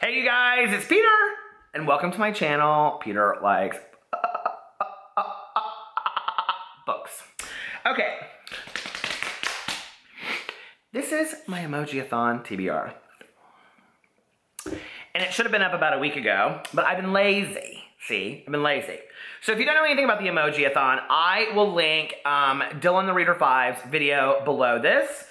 Hey you guys, it's Peter, and welcome to my channel. Peter likes books. Okay, this is my Emojiathon TBR. And it should have been up about a week ago, but I've been lazy. See, I've been lazy. So if you don't know anything about the Emojiathon, I will link Dylan the Reader 5's video below this,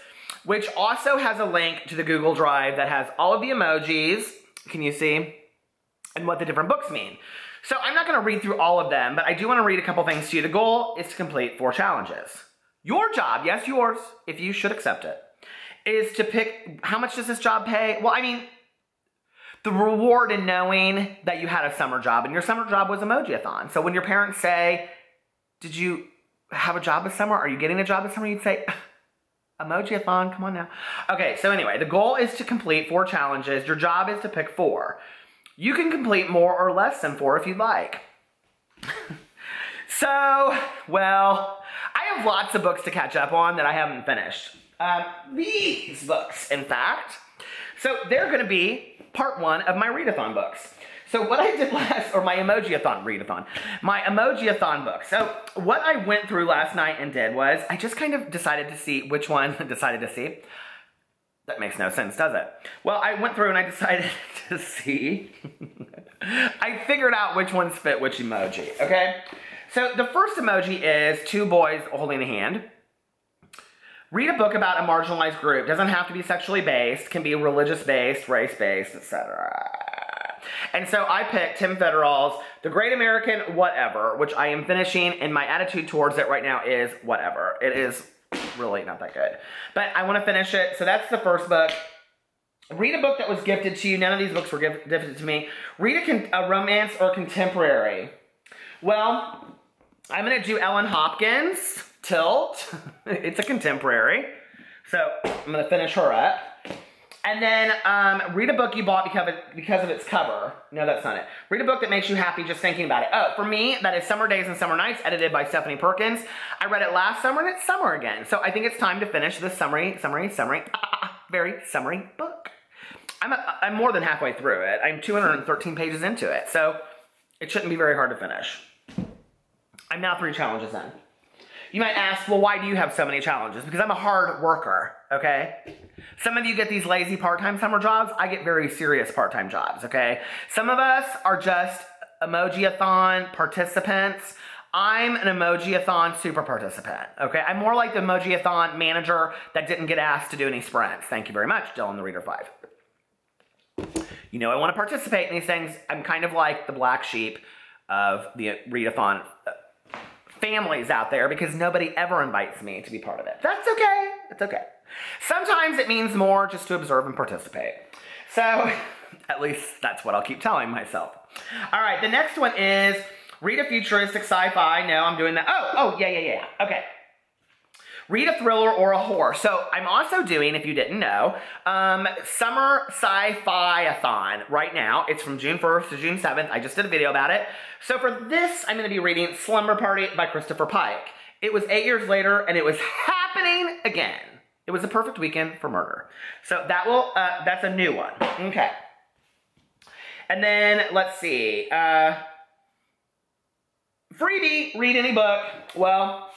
which also has a link to the Google Drive that has all of the emojis, can you see, and what the different books mean. So I'm not going to read through all of them, but I do want to read a couple things to you. The goal is to complete 4 challenges. Your job, yes, yours, if you should accept it, is to pick, how much does this job pay? Well, I mean, the reward in knowing that you had a summer job, and your summer job was Emojiathon. So when your parents say, did you have a job this summer? Are you getting a job this summer? You'd say, Emojiathon, come on now. Okay, so anyway, the goal is to complete 4 challenges. Your job is to pick 4. You can complete more or less than 4 if you'd like. So, well, I have lots of books to catch up on that I haven't finished. These books, in fact. So they're going to be part 1 of my readathon books. So what I did last, or my Emojiathon readathon, my Emojiathon book. So what I went through last night and did was, I just kind of decided to see which one, that makes no sense, does it? Well, I went through and I decided to see, I figured out which ones fit which emoji, okay? So the first emoji is 2 boys holding a hand. Read a book about a marginalized group. Doesn't have to be sexually based, can be religious based, race based, etc. And so I picked Tim Federal's The Great American Whatever, which I am finishing, and my attitude towards it right now is whatever. It is really not that good. But I want to finish it, so that's the first book. Read a book that was gifted to you. None of these books were gifted to me. Read a romance or contemporary. Well, I'm going to do Ellen Hopkins, Tilt. It's a contemporary. So I'm going to finish her up. And then read a book you bought because of its cover. No, that's not it. Read a book that makes you happy just thinking about it. Oh, for me, that is Summer Days and Summer Nights, edited by Stephanie Perkins. I read it last summer and it's summer again. So I think it's time to finish this very summery book. I'm more than halfway through it. I'm 213 pages into it. So it shouldn't be very hard to finish. I'm now 3 challenges in. You might ask, well, why do you have so many challenges? Because I'm a hard worker, okay? Some of you get these lazy part-time summer jobs. I get very serious part-time jobs, okay? Some of us are just Emojiathon participants. I'm an Emojiathon super participant, okay? I'm more like the Emojiathon manager that didn't get asked to do any sprints. Thank you very much, Dylan the Reader 5. You know I want to participate in these things. I'm kind of like the black sheep of the readathon families out there because nobody ever invites me to be part of it. That's okay. It's okay. Sometimes it means more just to observe and participate. So at least that's what I'll keep telling myself. All right, the next one is read a futuristic sci-fi. No, I'm doing that. Oh, yeah. Okay. Read a thriller or a horror. So I'm also doing, if you didn't know, Summer Sci-Fi-a-thon right now. It's from June 1st to June 7th. I just did a video about it. So for this, I'm going to be reading Slumber Party by Christopher Pike. It was 8 years later, and it was happening again. It was a perfect weekend for murder. So that will, that's a new one. Okay. And then, let's see. Freebie, read any book. Well,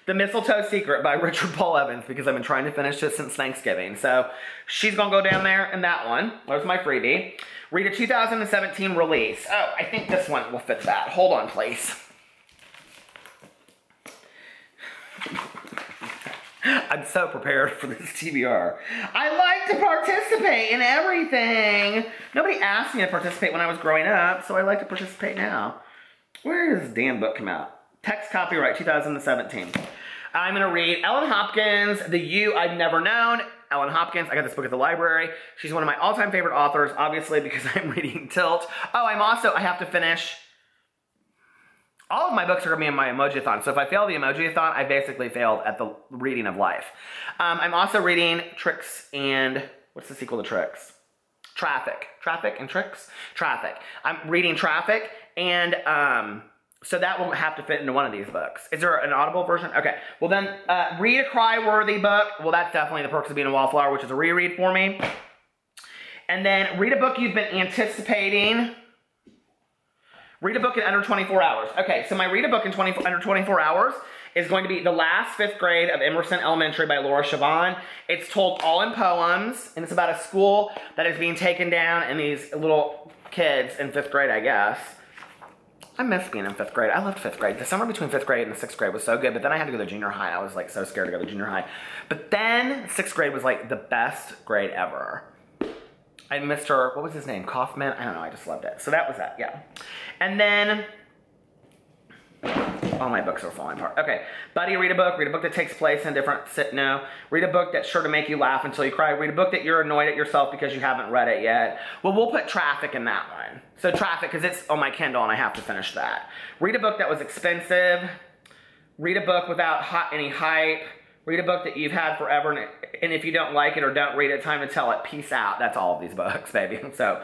The Mistletoe Secret by Richard Paul Evans, because I've been trying to finish it since Thanksgiving. So she's going to go down there in that one. There's my freebie. Read a 2017 release. Oh, I think this one will fit that. Hold on, please. I'm so prepared for this TBR. I like to participate in everything. Nobody asked me to participate when I was growing up, so I like to participate now. Where does this damn book come out? Text copyright 2017. I'm going to read Ellen Hopkins, The You I've Never Known. Ellen Hopkins, I got this book at the library. She's one of my all-time favorite authors, obviously, because I'm reading Tilt. Oh, I have to finish. All of my books are going to be in my Emojiathon. So if I fail the Emojiathon, I basically failed at the reading of life. I'm also reading Tricks and, what's the sequel to Tricks? Traffic. Traffic and Tricks? Traffic. I'm reading Traffic, and so that will have to fit into one of these books. Is there an Audible version? Okay. Well then, read a cry-worthy book. Well, that's definitely The Perks of Being a Wallflower, which is a reread for me. And then read a book you've been anticipating. Read a book in under 24 hours. Okay, so my read a book in under 24 hours is going to be The Last Fifth Grade of Emerson Elementary by Laura Siobhan. It's told all in poems, and it's about a school that is being taken down and these little kids in 5th grade, I guess. I miss being in 5th grade. I loved 5th grade. The summer between 5th grade and 6th grade was so good, but then I had to go to junior high. I was like so scared to go to junior high. But then 6th grade was like the best grade ever. I missed her, what was his name? Kaufman? I don't know, I just loved it. So that was that, yeah. And then, all my books are falling apart. Okay, buddy, read a book that takes place in a different read a book that's sure to make you laugh until you cry. Read a book that you're annoyed at yourself because you haven't read it yet. Well, we'll put Traffic in that one. So Traffic, because it's on my Kindle and I have to finish that. Read a book that was expensive. Read a book without any hype. Read a book that you've had forever, and if you don't like it or don't read it, time to tell it. Peace out. That's all of these books, baby. So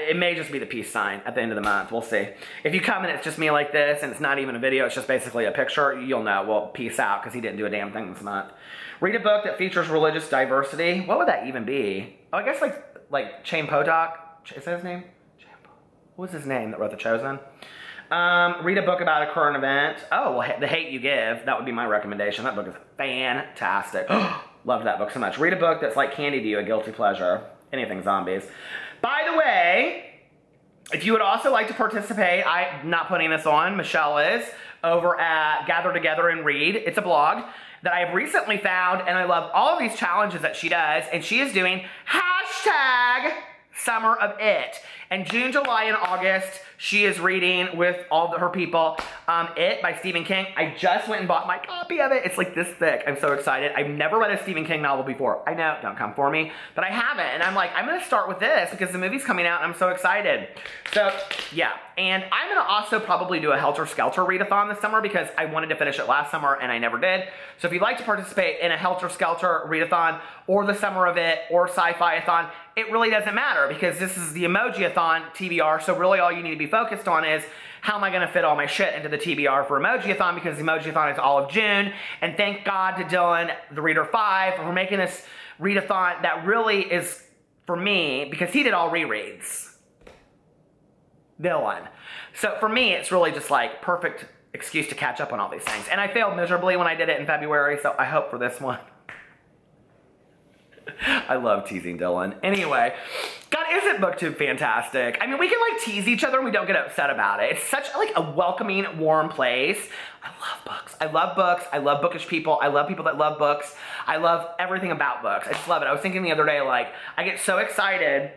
it may just be the peace sign at the end of the month. We'll see. If you come and it's just me like this, and it's not even a video, it's just basically a picture, you'll know, well, peace out, because he didn't do a damn thing this month. Read a book that features religious diversity. What would that even be? Oh, I guess like Chaim Potok. Is that his name? What was his name that wrote The Chosen? Read a book about a current event. Oh, well, The Hate You Give. That would be my recommendation. That book is fantastic. Loved that book so much. Read a book that's like candy to you, a guilty pleasure. Anything zombies. By the way, if you would also like to participate, I'm not putting this on, Michelle is, over at Gather Together and Read. It's a blog that I have recently found, and I love all of these challenges that she does, and she is doing hashtag Summer of It. And June, July, and August, she is reading with all of her people, It by Stephen King. I just went and bought my copy of it. It's like this thick. I'm so excited. I've never read a Stephen King novel before. I know, don't come for me, but I haven't. And I'm like, I'm gonna start with this because the movie's coming out and I'm so excited. So, yeah. And I'm gonna also probably do a Helter Skelter readathon this summer because I wanted to finish it last summer and I never did. So if you'd like to participate in a Helter Skelter readathon or the Summer of It or Sci-Fi-a-thon, it really doesn't matter because this is the Emojiathon TBR, so really all you need to be focused on is how am I going to fit all my shit into the TBR for Emojiathon, because the Emojiathon is all of June, and thank God to Dylan, the Reader 5, for making this readathon that really is for me, because he did all rereads. Dylan. So for me, it's really just like perfect excuse to catch up on all these things. And I failed miserably when I did it in February, so I hope for this one. I love teasing Dylan. Anyway, God, isn't BookTube fantastic? I mean, we can like tease each other and we don't get upset about it. It's such like a welcoming, warm place. I love books. I love books. I love bookish people. I love people that love books. I love everything about books. I just love it. I was thinking the other day, like, I get so excited.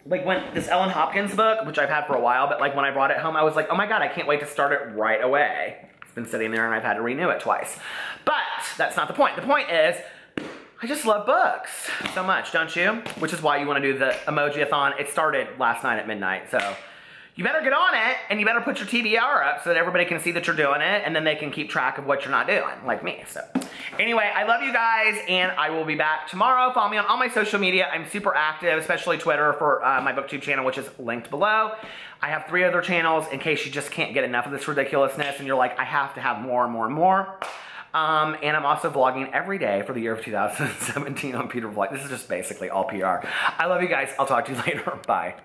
Like when this Ellen Hopkins book, which I've had for a while, but like when I brought it home, I was like, oh my God, I can't wait to start it right away. It's been sitting there and I've had to renew it twice. But that's not the point. The point is, I just love books so much, don't you? Which is why you want to do the Emojiathon. It started last night at midnight, so you better get on it, and you better put your TBR up so that everybody can see that you're doing it, and then they can keep track of what you're not doing, like me. So anyway, I love you guys, and I will be back tomorrow. Follow me on all my social media. I'm super active, especially Twitter for my BookTube channel, which is linked below. I have 3 other channels in case you just can't get enough of this ridiculousness, and you're like, I have to have more and more and more. And I'm also vlogging every day for the year of 2017 on Peter Vlog. This is just basically all PR. I love you guys. I'll talk to you later. Bye.